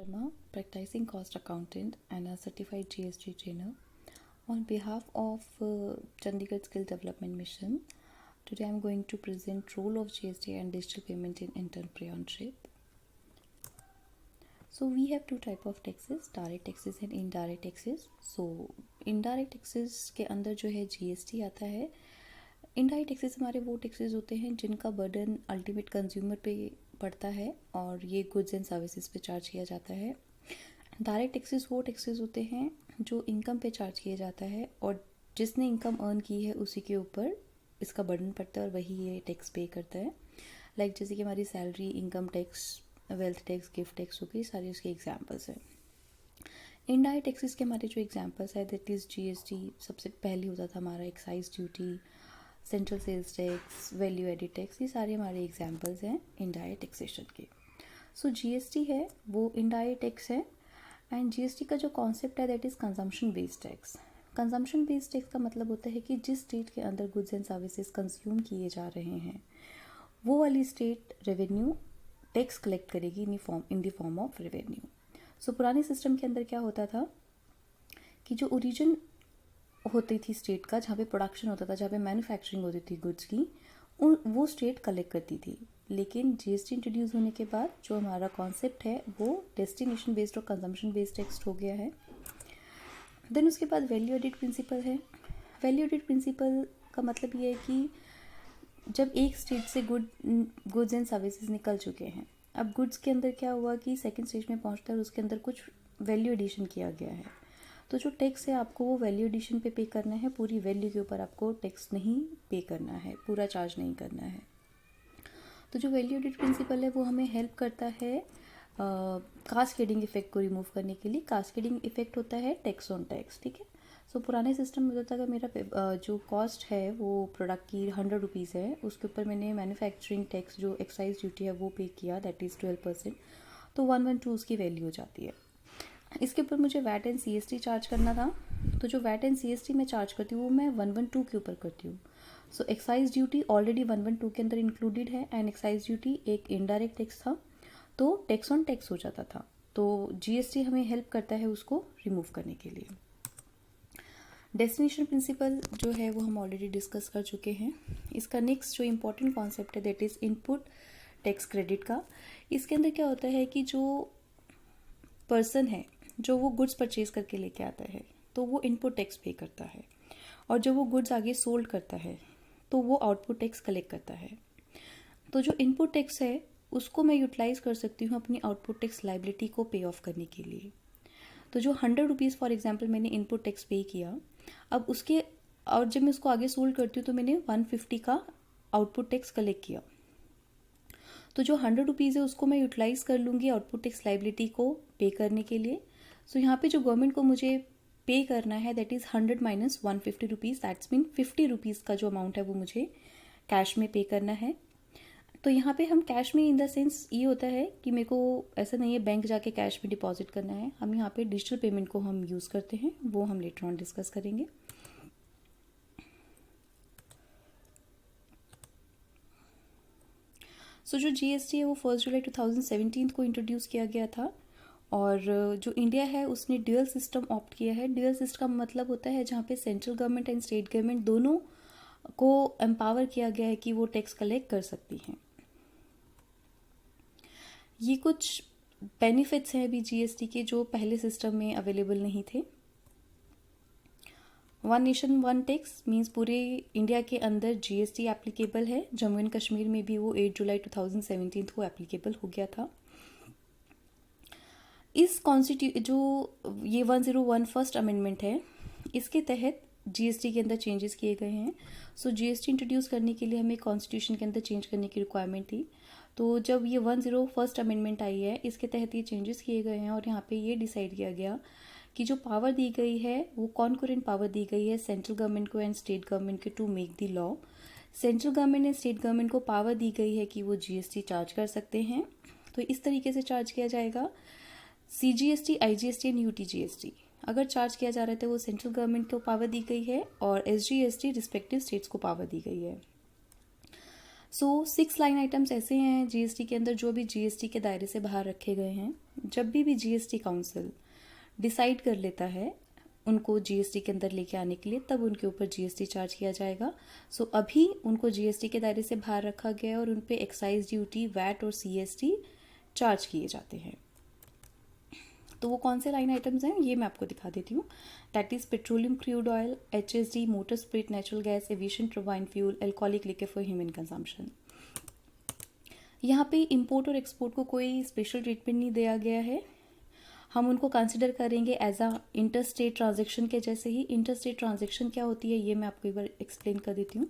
Sharma, practicing cost accountant and a certified GST trainer. On behalf of Chandigarh Skill Development Mission, today I am going to present role of GST and digital payment in entrepreneurship. So we have two type of taxes, direct taxes and indirect taxes. So indirect taxes के अंदर जो है GST आता है. Indirect taxes हमारे वो taxes होते हैं जिनका बर्डन अल्टीमेट कंज्यूमर पे पड़ता है और ये गुड्स एंड सर्विसेज पे चार्ज किया जाता है. डायरेक्ट टैक्सेस वो टैक्सेस होते हैं जो इनकम पे चार्ज किया जाता है और जिसने इनकम अर्न की है उसी के ऊपर इसका बर्डन पड़ता है और वही ये टैक्स पे करता है. लाइक जैसे कि हमारी salary, income tax, wealth tax, gift tax हो गई, सारे उसके एग्जाम्पल्स हैं. इनडायरेक्ट टैक्सेस के हमारे जो एग्जाम्पल्स है दैट इज़ GST. सबसे पहले होता था हमारा excise duty, central sales tax, value added tax. ये सारे हमारे एग्जाम्पल्स हैं इनडायरेक्ट टैक्सेशन के. सो GST है वो इनडायरेक्ट टैक्स है. एंड GST का जो कॉन्सेप्ट है that is consumption based tax. Consumption based tax का मतलब होता है कि जिस स्टेट के अंदर गुड्स एंड सर्विसेज कंज्यूम किए जा रहे हैं वो वाली स्टेट रेवेन्यू टैक्स कलेक्ट करेगी in the form of revenue. So पुराने सिस्टम के अंदर क्या होता था कि जो ओरिजिन होती थी स्टेट का, जहाँ पे प्रोडक्शन होता था, जहाँ पे मैन्युफैक्चरिंग होती थी गुड्स की, वो स्टेट कलेक्ट करती थी. लेकिन GST इंट्रोड्यूस होने के बाद जो हमारा कॉन्सेप्ट है वो डेस्टिनेशन बेस्ड और कंजम्पशन बेस्ड टैक्स हो गया है. देन उसके बाद वैल्यू एडिड प्रिंसिपल है. वैल्यू एडिड प्रिंसिपल का मतलब ये है कि जब एक स्टेट से गुड्स एंड सर्विसेज निकल चुके हैं, अब गुड्स के अंदर क्या हुआ कि सेकेंड स्टेज में पहुँचता है और उसके अंदर कुछ वैल्यू एडिशन किया गया है. तो जो टैक्स है आपको वो वैल्यू एडिशन पे करना है, पूरी वैल्यू के ऊपर आपको टैक्स नहीं पे करना है, पूरा चार्ज नहीं करना है. तो जो वैल्यू एडिड प्रिंसिपल है वो हमें हेल्प करता है कास्केडिंग इफेक्ट को रिमूव करने के लिए. कास्केडिंग इफेक्ट होता है टैक्स ऑन टैक्स, ठीक है. सो पुराने सिस्टम में होता था कि मेरा जो कॉस्ट है वो प्रोडक्ट की 100 रुपीज़ है, उसके ऊपर मैंने मैन्युफैक्चरिंग टैक्स जो एक्साइज ड्यूटी है वो पे किया, दैट इज़ 12%. तो 112 उसकी वैल्यू हो जाती है. इसके ऊपर मुझे वैट एंड CST चार्ज करना था. तो जो वैट एंड CST मैं चार्ज करती हूँ वो मैं 112 के ऊपर करती हूँ. सो एक्साइज ड्यूटी ऑलरेडी 112 के अंदर इंक्लूडेड है एंड एक्साइज ड्यूटी एक इनडायरेक्ट टैक्स था तो टैक्स ऑन टैक्स हो जाता था. तो GST हमें हेल्प करता है उसको रिमूव करने के लिए. डेस्टिनेशन प्रिंसिपल जो है वो हम ऑलरेडी डिस्कस कर चुके हैं. इसका नेक्स्ट जो इम्पोर्टेंट कॉन्सेप्ट है that is input tax credit का. इसके अंदर क्या होता है कि जो पर्सन है जो वो गुड्स परचेज करके लेके आता है तो वो इनपुट टैक्स पे करता है और जब वो गुड्स आगे सोल्ड करता है तो वो आउटपुट टैक्स कलेक्ट करता है. तो जो इनपुट टैक्स है उसको मैं यूटिलाइज कर सकती हूँ अपनी आउटपुट टैक्स लाइबिलिटी को पे ऑफ करने के लिए. तो जो 100 रुपीज़ फॉर एग्जांपल मैंने इनपुट टैक्स पे किया, अब उसके और जब मैं उसको आगे सोल्ड करती हूँ तो मैंने 150 का आउटपुट टैक्स कलेक्ट किया. तो जो 100 रुपीज़ है उसको मैं यूटिलाइज़ कर लूँगी आउटपुट टैक्स लाइबिलिटी को पे करने के लिए. सो यहाँ पे जो गवर्नमेंट को मुझे पे करना है that is 100 minus 150 rupees, that's mean 50 rupees का जो अमाउंट है वो मुझे कैश में पे करना है. तो यहाँ पे हम कैश में इन द सेंस ये होता है कि मेरे को ऐसा नहीं है बैंक जाके कैश में डिपॉजिट करना है. हम यहाँ पे डिजिटल पेमेंट को हम यूज़ करते हैं, वो हम लेटर ऑन डिस्कस करेंगे. सो जो GST है वो 1 जुलाई 2017 को इंट्रोड्यूस किया गया था और जो इंडिया है उसने ड्यूअल सिस्टम ऑप्ट किया है. ड्यूअल सिस्टम का मतलब होता है जहाँ पे central government and state government दोनों को एम्पावर किया गया है कि वो टैक्स कलेक्ट कर सकती हैं. ये कुछ बेनिफिट्स हैं अभी GST के जो पहले सिस्टम में अवेलेबल नहीं थे. One nation one tax means पूरे इंडिया के अंदर GST एप्लीकेबल है. जम्मू एंड कश्मीर में भी वो 8 जुलाई 2017 को एप्लीकेबल हो गया था. इस जो ये 101 फर्स्ट अमेंडमेंट है इसके तहत GST के अंदर चेंजेस किए गए हैं. सो GST इंट्रोड्यूस करने के लिए हमें कॉन्स्टिट्यूशन के अंदर चेंज करने की रिक्वायरमेंट थी. तो जब ये 10 फर्स्ट अमेंडमेंट आई है इसके तहत ये चेंजेस किए गए हैं और यहाँ पे ये डिसाइड किया गया कि जो पावर दी गई है वो कॉन्करेंट पावर दी गई है सेंट्रल गवर्नमेंट को एंड स्टेट गवर्नमेंट के to make the law. Central government and state government को पावर दी गई है कि वो GST चार्ज कर सकते हैं. तो इस तरीके से चार्ज किया जाएगा. CGST, IGST एंड UTGST अगर चार्ज किया जा रहा है तो वो सेंट्रल गवर्नमेंट को पावर दी गई है और SGST रिस्पेक्टिव स्टेट्स को पावर दी गई है. सो 6 लाइन आइटम्स ऐसे हैं जीएसटी के अंदर जो भी जीएसटी के दायरे से बाहर रखे गए हैं। जब भी जीएसटी काउंसिल डिसाइड कर लेता है उनको जीएसटी के अंदर लेके आने के लिए, तब उनके ऊपर जीएसटी चार्ज किया जाएगा। सो अभी उनको जीएसटी के दायरे से बाहर रखा गया है और उन पे एक्साइज ड्यूटी, वैट और सीएसटी चार्ज किए जाते हैं। तो वो कौन से लाइन आइटम्स हैं ये मैं आपको दिखा देती हूँ। That is petroleum crude oil, HSD, motor spirit, natural gas, aviation turbine fuel, alcoholic liquid for human consumption. यहाँ पे इंपोर्ट और एक्सपोर्ट को कोई स्पेशल ट्रीटमेंट नहीं दिया गया है। हम उनको कंसिडर करेंगे as a inter state transaction के जैसे ही। इंटर स्टेट ट्रांजेक्शन क्या होती है ये मैं आपको एक बार एक्सप्लेन कर देती हूँ।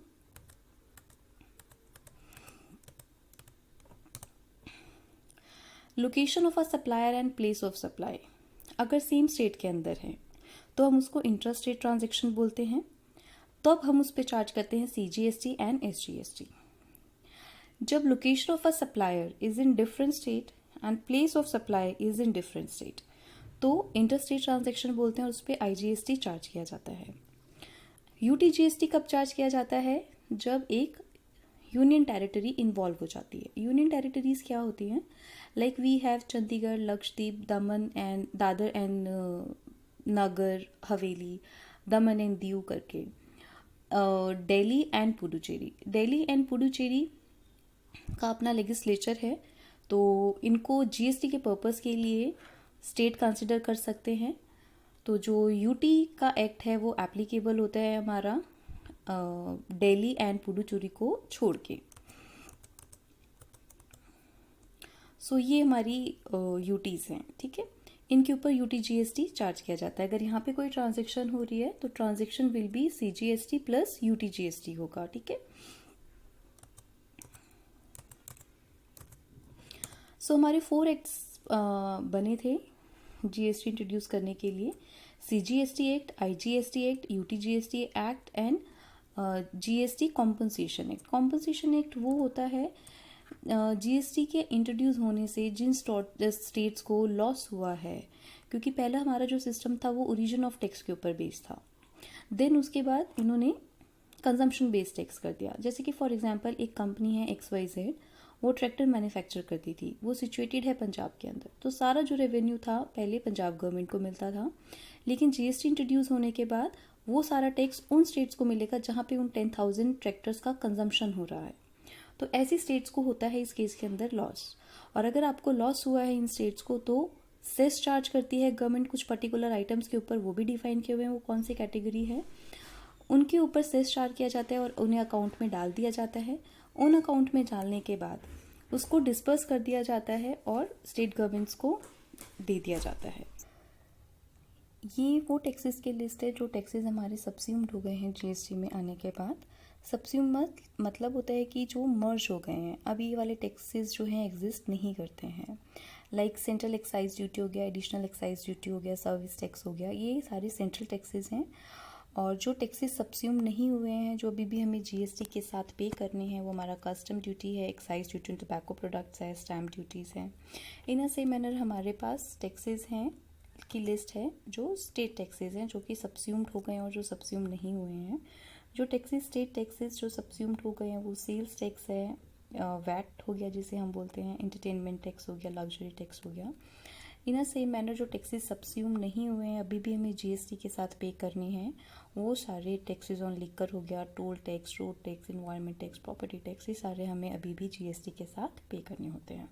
Location of a supplier and place of supply अगर सेम स्टेट के अंदर है तो हम उसको इंटर स्टेट ट्रांजेक्शन बोलते हैं। तब हम उस पर चार्ज करते हैं सीजीएसटी एंड एसजीएसटी। जब location of a supplier is in different state and place of supply is in different state तो इंटर स्टेट ट्रांजेक्शन बोलते हैं और उस पर आईजीएसटी चार्ज किया जाता है। यूटीजीएसटी कब चार्ज किया जाता है? जब एक यूनियन टेरिटरी इन्वॉल्व हो जाती है। यूनियन टेरिटरीज क्या होती हैं? Like we have Chandigarh, Lakshadweep, Daman and Dadar and Nagar Haveli, Daman and Diu करके, दिल्ली एंड पुडुचेरी। दिल्ली एंड पुडुचेरी का अपना लेजिस्लेचर है तो इनको जीएसटी के पर्पस के लिए स्टेट कंसिडर कर सकते हैं। तो जो यूटी का एक्ट है वो एप्लीकेबल होता है हमारा दिल्ली एंड पुडुचेरी को छोड़ के। सो ये हमारी यूटीज हैं, ठीक है। इनके ऊपर यूटी जीएसटी चार्ज किया जाता है। अगर यहाँ पे कोई ट्रांजेक्शन हो रही है तो transaction will be CGST plus UT GST होगा, ठीक है। सो हमारे 4 एक्ट्स बने थे जीएसटी इंट्रोड्यूस करने के लिए। CGST act, IGST act, UTGST act and GST compensation act. Compensation act वो होता है जीएसटी के इंट्रोड्यूस होने से जिन स्टेट्स को लॉस हुआ है, क्योंकि पहला हमारा जो सिस्टम था वो ओरिजिन ऑफ टैक्स के ऊपर बेस्ड था। देन उसके बाद इन्होंने कंजम्पशन बेस्ड टैक्स कर दिया। जैसे कि फॉर एग्जांपल एक कंपनी है XYZ, वो ट्रैक्टर मैन्युफैक्चर करती थी, वो सिचुएटेड है पंजाब के अंदर। तो सारा जो रेवेन्यू था पहले पंजाब गवर्नमेंट को मिलता था, लेकिन जीएसटी इंट्रोड्यूस होने के बाद वो सारा टैक्स उन स्टेट्स को मिलेगा जहाँ पे उन 10,000 ट्रैक्टर्स का कंजम्पशन हो रहा है। तो ऐसी स्टेट्स को होता है इस केस के अंदर लॉस। और अगर आपको लॉस हुआ है इन स्टेट्स को तो सेस चार्ज करती है गवर्नमेंट कुछ पर्टिकुलर आइटम्स के ऊपर, वो भी डिफाइन किए हुए हैं वो कौन सी कैटेगरी है। उनके ऊपर सेस चार्ज किया जाता है और उन्हें अकाउंट में डाल दिया जाता है। उन अकाउंट में डालने के बाद उसको डिस्पर्स कर दिया जाता है और स्टेट गवर्नमेंट्स को दे दिया जाता है। ये वो टैक्सेस की लिस्ट है जो टैक्सेस हमारे सब्स्यूम्ड हो गए हैं जीएसटी में आने के बाद। सब्स्यूम मतलब होता है कि जो मर्ज हो गए हैं। अब ये वाले टैक्सेस जो हैं एग्जिस्ट नहीं करते हैं। लाइक सेंट्रल एक्साइज ड्यूटी हो गया, एडिशनल एक्साइज ड्यूटी हो गया, सर्विस टैक्स हो गया, ये सारे सेंट्रल टैक्सेस हैं। और जो टैक्सेस सब्स्यूम नहीं हुए हैं जो अभी भी हमें जीएसटी के साथ पे करने हैं वो हमारा कस्टम ड्यूटी है, एक्साइज ड्यूटी, टोबैको प्रोडक्ट्स है, स्टैम्प ड्यूटीज़ हैं। इन अ सेम मैनर हमारे पास टैक्सेस हैं की लिस्ट है जो स्टेट टैक्सेस हैं जो कि सब्स्यूम्ड हो गए हैं और जो सब्स्यूम नहीं हुए हैं। जो टैक्सेस स्टेट टैक्सेस जो सब्स्यूम्ड हो गए हैं वो सेल्स टैक्स है, वैट हो गया जिसे हम बोलते हैं, एंटरटेनमेंट टैक्स हो गया, लग्जरी टैक्स हो गया। इन अ सेम मैनर जो टैक्सेस सब्स्यूम नहीं हुए हैं अभी भी हमें जीएसटी के साथ पे करने हैं वो सारे टैक्सेस ऑन लिकर हो गया, toll tax, road tax, environment tax, property tax, ये सारे हमें अभी भी जीएसटी के साथ पे करने होते हैं।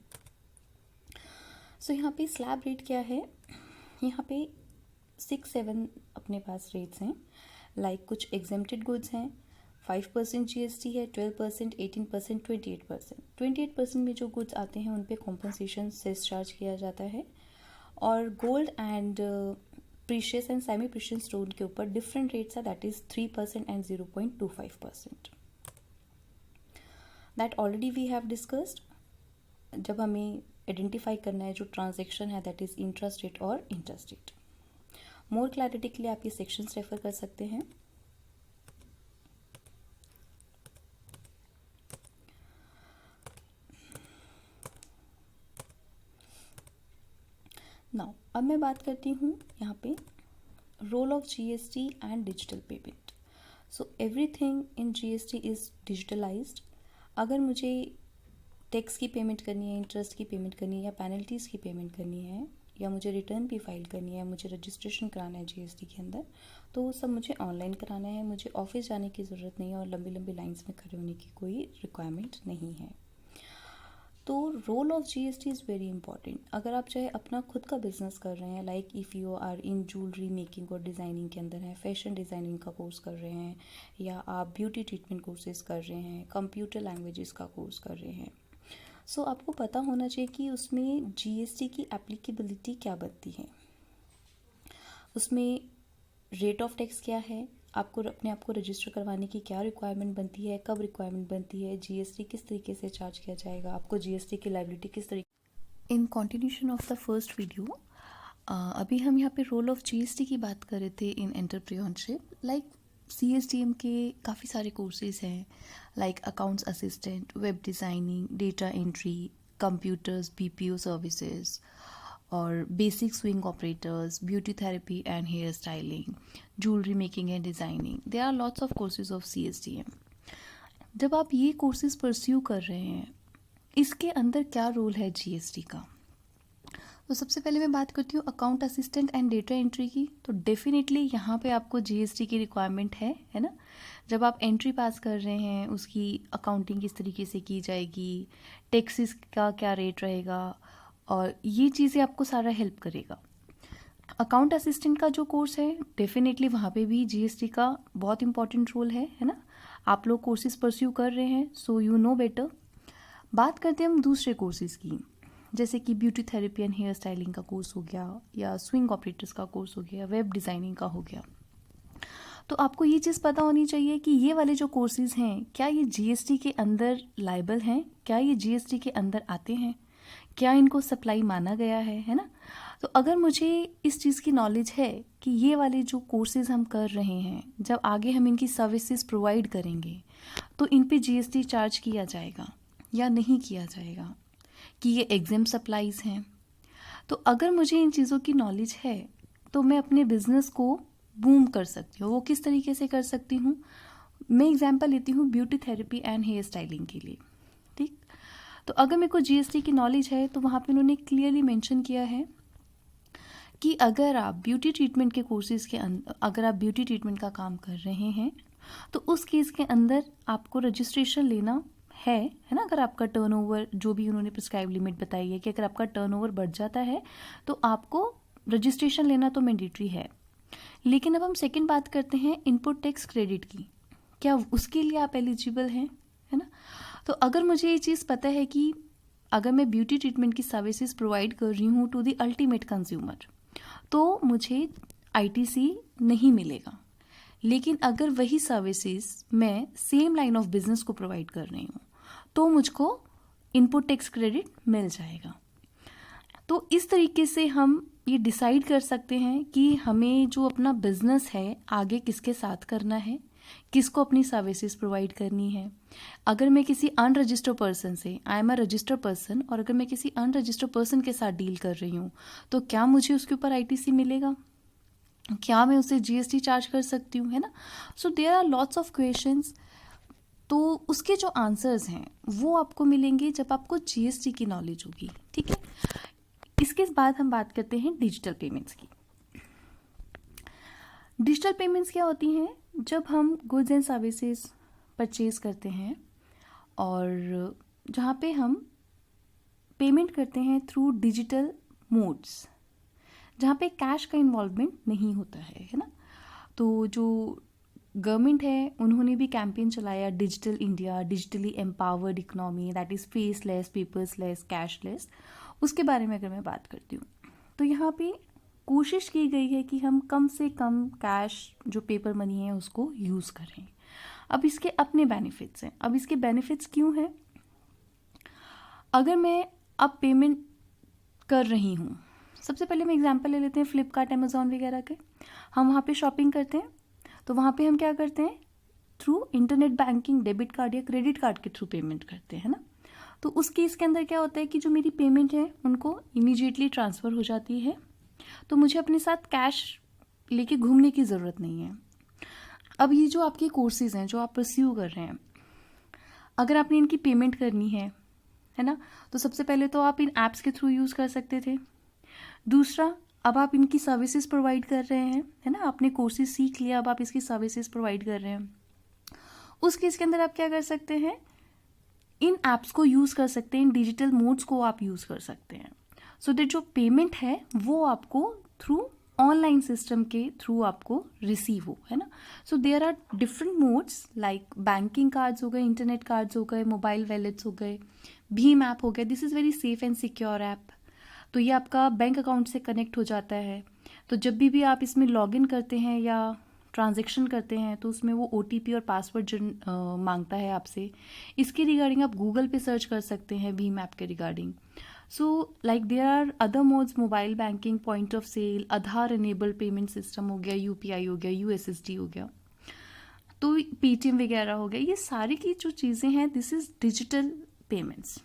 सो यहाँ पे स्लैब रेट क्या है? यहाँ पे 6-7 अपने पास रेट्स हैं। लाइक कुछ एग्जेम्प्टेड गुड्स हैं, 5% जीएसटी है, 12%, 18%, 28%। 28% में जो गुड्स आते हैं उन पे कॉम्पनसेशन सेस चार्ज किया जाता है। और gold and precious and semi precious stone के ऊपर डिफरेंट रेट्स है, that is 3% and 0.25%। That already we have discussed. जब हमें आइडेंटिफाई करना है जो ट्रांजेक्शन है दैट इज इंट्रास्टेट और इंटरस्टेट। मोर क्लैरिटी के लिए आप ये सेक्शंस रेफर कर सकते हैं। नाउ अब मैं बात करती हूँ यहाँ पे role of GST and digital payment. So everything in GST is digitalized. अगर मुझे टैक्स की पेमेंट करनी है, इंटरेस्ट की पेमेंट करनी है, या पेनल्टीज़ की पेमेंट करनी है, या मुझे रिटर्न भी फाइल करनी है, मुझे रजिस्ट्रेशन कराना है जीएसटी के अंदर, तो वो सब मुझे ऑनलाइन कराना है। मुझे ऑफिस जाने की ज़रूरत नहीं है और लंबी लंबी लाइंस में खड़े होने की कोई रिक्वायरमेंट नहीं है। तो role of GST is very important. अगर आप चाहे अपना खुद का बिजनेस कर रहे हैं, like if you are in jewellery making और डिज़ाइनिंग के अंदर हैं, फैशन डिज़ाइनिंग का कोर्स कर रहे हैं, या आप ब्यूटी ट्रीटमेंट कोर्सेज कर रहे हैं, कंप्यूटर लैंग्वेजेस का कोर्स कर रहे हैं, सो आपको पता होना चाहिए कि उसमें जीएसटी की एप्लीकेबिलिटी क्या बनती है, उसमें रेट ऑफ टैक्स क्या है, आपको अपने आप को रजिस्टर करवाने की क्या रिक्वायरमेंट बनती है, कब रिक्वायरमेंट बनती है, जीएसटी किस तरीके से चार्ज किया जाएगा, आपको जीएसटी की लायबिलिटी किस तरीके। In continuation of the first video, अभी हम यहाँ पे रोल ऑफ जीएसटी की बात कर रहे थे इन एंटरप्रेन्योरशिप। लाइक CSDM के काफ़ी सारे कोर्सेज हैं, like accounts assistant, web designing, data entry, computers, BPO services, और basic sewing operators, beauty therapy and hair styling, jewellery making and designing. There are lots of courses of CSDM। जब आप ये courses pursue कर रहे हैं, इसके अंदर क्या रोल है जीएसटी का? तो सबसे पहले मैं बात करती हूँ account assistant and data entry की। तो डेफिनेटली यहाँ पे आपको जीएसटी की रिक्वायरमेंट है ना। जब आप एंट्री पास कर रहे हैं, उसकी अकाउंटिंग किस तरीके से की जाएगी, टैक्सेस का क्या रेट रहेगा, और ये चीज़ें आपको सारा हेल्प करेगा। अकाउंट असिस्टेंट का जो कोर्स है, डेफिनेटली वहाँ पे भी जीएसटी का बहुत इंपॉर्टेंट रोल है ना। आप लोग कोर्सेज परस्यू कर रहे हैं, सो यू नो बेटर। बात करते हैं हम दूसरे कोर्सेज की, जैसे कि beauty therapy and hair styling का कोर्स हो गया, या स्विंग ऑपरेटर्स का कोर्स हो गया, वेब डिज़ाइनिंग का हो गया। तो आपको ये चीज़ पता होनी चाहिए कि ये वाले जो कोर्सेज हैं, क्या ये जीएसटी के अंदर लायबल हैं, क्या ये जीएसटी के अंदर आते हैं, क्या इनको सप्लाई माना गया है ना। तो अगर मुझे इस चीज़ की नॉलेज है कि ये वाले जो कोर्सेज हम कर रहे हैं, जब आगे हम इनकी सर्विसेज प्रोवाइड करेंगे, तो इन पे जीएसटी चार्ज किया जाएगा या नहीं किया जाएगा, कि ये एग्जाम सप्लाईज हैं, तो अगर मुझे इन चीज़ों की नॉलेज है, तो मैं अपने बिजनेस को बूम कर सकती हूँ। वो किस तरीके से कर सकती हूँ? मैं एग्जांपल लेती हूँ beauty therapy and hair styling के लिए, ठीक। तो अगर मेरे को जीएसटी की नॉलेज है, तो वहाँ पे उन्होंने क्लियरली मेंशन किया है कि अगर आप ब्यूटी ट्रीटमेंट के कोर्सेज के अंदर, अगर आप ब्यूटी ट्रीटमेंट का काम कर रहे हैं, तो उस केस के अंदर आपको रजिस्ट्रेशन लेना है ना। अगर आपका टर्नओवर, जो भी उन्होंने प्रिस्क्राइब लिमिट बताई है कि अगर आपका टर्नओवर बढ़ जाता है, तो आपको रजिस्ट्रेशन लेना तो मैंडेटरी है। लेकिन अब हम सेकंड बात करते हैं इनपुट टैक्स क्रेडिट की, क्या उसके लिए आप एलिजिबल हैं, है ना। तो अगर मुझे ये चीज़ पता है कि अगर मैं ब्यूटी ट्रीटमेंट की सर्विसेज प्रोवाइड कर रही हूँ टू द अल्टीमेट कंज्यूमर, तो मुझे आईटीसी नहीं मिलेगा। लेकिन अगर वही सर्विसेज मैं सेम लाइन ऑफ बिजनेस को प्रोवाइड कर रही हूँ, तो मुझको इनपुट टैक्स क्रेडिट मिल जाएगा। तो इस तरीके से हम ये डिसाइड कर सकते हैं कि हमें जो अपना बिजनेस है आगे किसके साथ करना है, किसको अपनी सर्विसेज प्रोवाइड करनी है। अगर मैं किसी अनरजिस्टर्ड पर्सन से, I am a registered person, और अगर मैं किसी अनरजिस्टर्ड पर्सन के साथ डील कर रही हूँ, तो क्या मुझे उसके ऊपर आईटीसी मिलेगा, क्या मैं उसे जीएसटी चार्ज कर सकती हूँ, है ना। So there are lots of questions. तो उसके जो आंसर्स हैं वो आपको मिलेंगे जब आपको जीएसटी की नॉलेज होगी, ठीक है। इसके बाद हम बात करते हैं डिजिटल पेमेंट्स की। डिजिटल पेमेंट्स क्या होती हैं? जब हम गुड्स एंड सर्विसेज परचेज करते हैं, और जहाँ पे हम पेमेंट करते हैं थ्रू डिजिटल मोड्स, जहाँ पे कैश का इन्वॉल्वमेंट नहीं होता है ना। तो जो गवर्नमेंट है, उन्होंने भी कैंपेन चलाया digital India, digitally empowered economy, that is faceless, paperless, cashless. उसके बारे में अगर मैं बात करती हूँ, तो यहाँ पे कोशिश की गई है कि हम कम से कम कैश, जो पेपर मनी है, उसको यूज़ करें। अब इसके अपने बेनिफिट्स हैं। अब इसके बेनिफिट्स क्यों हैं? अगर मैं अब पेमेंट कर रही हूँ, सबसे पहले मैं एग्जांपल ले लेते हैं फ्लिपकार्ट, अमेज़ॉन वगैरह के। हम वहाँ पे शॉपिंग करते हैं, तो वहाँ पे हम क्या करते हैं, through internet banking, debit card या क्रेडिट कार्ड के थ्रू पेमेंट करते हैं ना। तो उस केस के अंदर क्या होता है कि जो मेरी पेमेंट है उनको इमीडिएटली ट्रांसफ़र हो जाती है, तो मुझे अपने साथ कैश लेके घूमने की ज़रूरत नहीं है। अब ये जो आपके कोर्सेज़ हैं जो आप परस्यू कर रहे हैं, अगर आपने इनकी पेमेंट करनी है ना, तो सबसे पहले तो आप इन ऐप्स के थ्रू यूज़ कर सकते थे। दूसरा, अब आप इनकी सर्विसेज प्रोवाइड कर रहे हैं, है ना, आपने कोर्सेज सीख लिया, अब आप इसकी सर्विसेज प्रोवाइड कर रहे हैं। उस केस के अंदर आप क्या कर सकते हैं, इन ऐप्स को यूज़ कर सकते हैं, इन डिजिटल मोड्स को आप यूज़ कर सकते हैं, सो दैट जो पेमेंट है वो आपको थ्रू ऑनलाइन सिस्टम के थ्रू आपको रिसीव हो, है ना। So there are different modes like banking cards हो गए, इंटरनेट कार्ड्स हो गए, मोबाइल वैलेट्स हो गए, भीम ऐप हो गया। This is very safe and secure app. तो ये आपका बैंक अकाउंट से कनेक्ट हो जाता है। तो जब भी आप इसमें लॉगिन करते हैं या ट्रांजैक्शन करते हैं तो उसमें वो OTP और पासवर्ड मांगता है आपसे। इसके रिगार्डिंग आप गूगल पे सर्च कर सकते हैं भीम ऐप के regarding. So like there are other modes, mobile banking, point of sale, Aadhaar enabled payment system हो गया, UPI हो गया, USSD हो गया, तो पेटीएम वगैरह हो गया। ये सारी की जो चीज़ें हैं, दिस इज़ डिजिटल पेमेंट्स।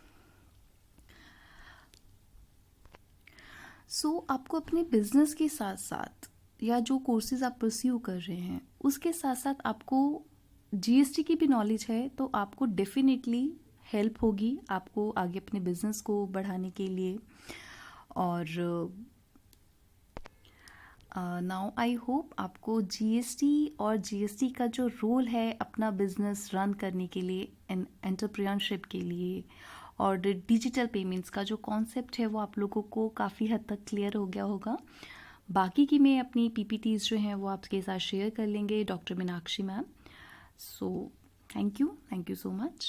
सो आपको अपने बिजनेस के साथ साथ या जो कोर्सेज आप परस्यू कर रहे हैं उसके साथ साथ आपको GST की भी नॉलेज है, तो आपको डेफिनेटली हेल्प होगी आपको आगे अपने बिजनेस को बढ़ाने के लिए। और नाउ आई होप आपको GST और GST का जो रोल है अपना बिजनेस रन करने के लिए, एंटरप्रेन्योरशिप के लिए, और डिजिटल पेमेंट्स का जो कॉन्सेप्ट है वो आप लोगों को काफ़ी हद तक क्लियर हो गया होगा। बाकी की मैं अपनी PPTs जो हैं वो आपके साथ शेयर कर लेंगे doctor Meenakshi ma'am. So thank you so much.